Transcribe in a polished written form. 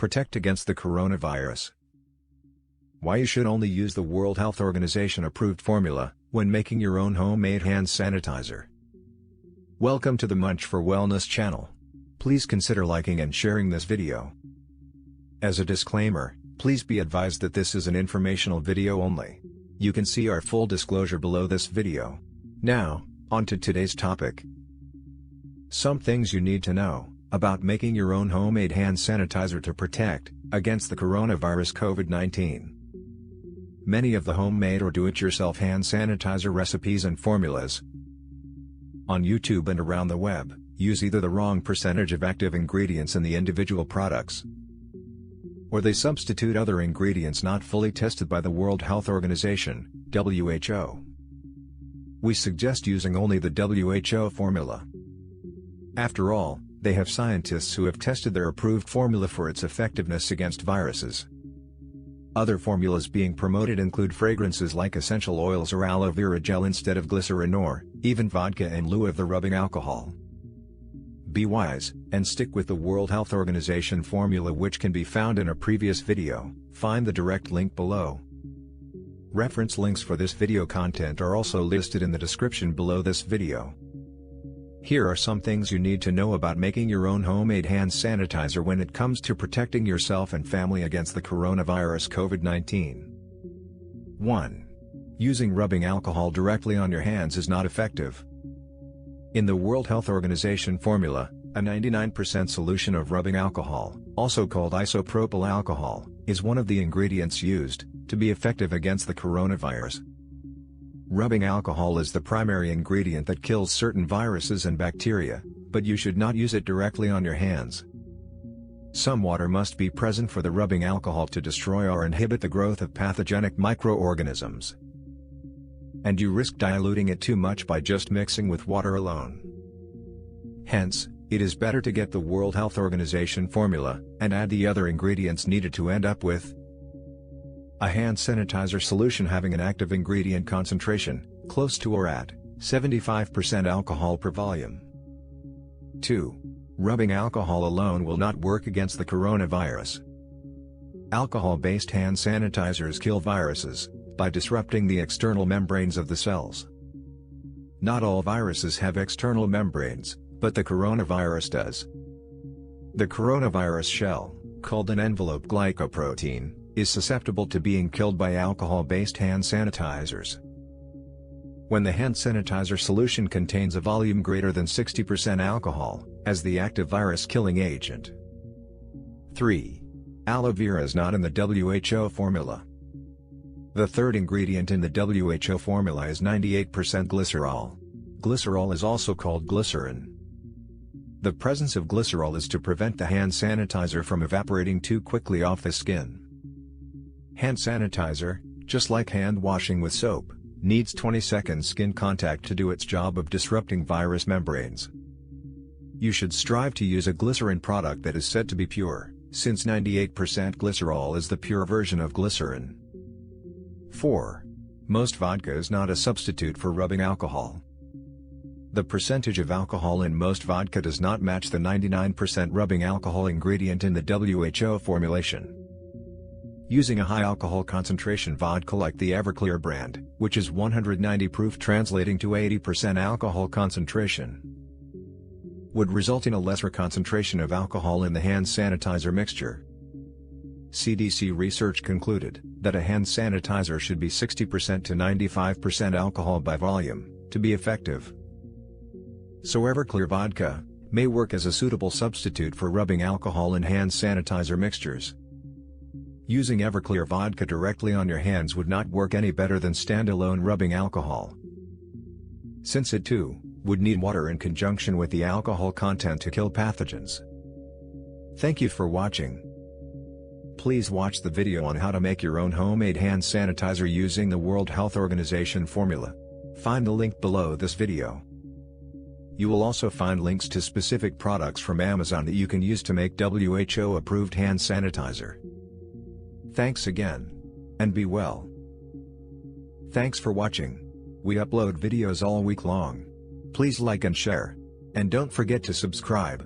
Protect against the coronavirus. Why you should only use the World Health Organization approved formula when making your own homemade hand sanitizer. Welcome to the Munch for Wellness channel. Please consider liking and sharing this video. As a disclaimer, please be advised that this is an informational video only. You can see our full disclosure below this video. Now, on to today's topic. Some things you need to know about making your own homemade hand sanitizer to protect against the coronavirus COVID-19. Many of the homemade or do-it-yourself hand sanitizer recipes and formulas on YouTube and around the web use either the wrong percentage of active ingredients in the individual products, or they substitute other ingredients not fully tested by the World Health Organization, WHO. We suggest using only the WHO formula. After all, they have scientists who have tested their approved formula for its effectiveness against viruses. Other formulas being promoted include fragrances like essential oils or aloe vera gel instead of glycerin, or even vodka in lieu of the rubbing alcohol. Be wise, and stick with the World Health Organization formula, which can be found in a previous video. Find the direct link below. Reference links for this video content are also listed in the description below this video. Here are some things you need to know about making your own homemade hand sanitizer when it comes to protecting yourself and family against the coronavirus COVID-19. 1. Using rubbing alcohol directly on your hands is not effective. In the World Health Organization formula, a 99% solution of rubbing alcohol, also called isopropyl alcohol, is one of the ingredients used to be effective against the coronavirus. Rubbing alcohol is the primary ingredient that kills certain viruses and bacteria, but you should not use it directly on your hands. Some water must be present for the rubbing alcohol to destroy or inhibit the growth of pathogenic microorganisms. And you risk diluting it too much by just mixing with water alone. Hence, it is better to get the World Health Organization formula, and add the other ingredients needed to end up with a hand sanitizer solution having an active ingredient concentration close to or at 75% alcohol per volume. 2. Rubbing alcohol alone will not work against the coronavirus. Alcohol-based hand sanitizers kill viruses by disrupting the external membranes of the cells. Not all viruses have external membranes, but the coronavirus does. The coronavirus shell, called an envelope glycoprotein, is susceptible to being killed by alcohol-based hand sanitizers. When the hand sanitizer solution contains a volume greater than 60% alcohol, as the active virus-killing agent. 3. Aloe vera is not in the WHO formula. The third ingredient in the WHO formula is 98% glycerol. Glycerol is also called glycerin. The presence of glycerol is to prevent the hand sanitizer from evaporating too quickly off the skin. Hand sanitizer, just like hand washing with soap, needs 20-second skin contact to do its job of disrupting virus membranes. You should strive to use a glycerin product that is said to be pure, since 98% glycerol is the pure version of glycerin. 4. Most vodka is not a substitute for rubbing alcohol. The percentage of alcohol in most vodka does not match the 99% rubbing alcohol ingredient in the WHO formulation. Using a high alcohol concentration vodka like the Everclear brand, which is 190 proof translating to 80% alcohol concentration, would result in a lesser concentration of alcohol in the hand sanitizer mixture. CDC research concluded that a hand sanitizer should be 60% to 95% alcohol by volume to be effective. So Everclear vodka may work as a suitable substitute for rubbing alcohol in hand sanitizer mixtures. Using Everclear vodka directly on your hands would not work any better than standalone rubbing alcohol, since it too would need water in conjunction with the alcohol content to kill pathogens. Thank you for watching. Please watch the video on how to make your own homemade hand sanitizer using the World Health Organization formula. Find the link below this video. You will also find links to specific products from Amazon that you can use to make WHO-approved hand sanitizer. Thanks again. And be well. Thanks for watching. We upload videos all week long. Please like and share. And don't forget to subscribe.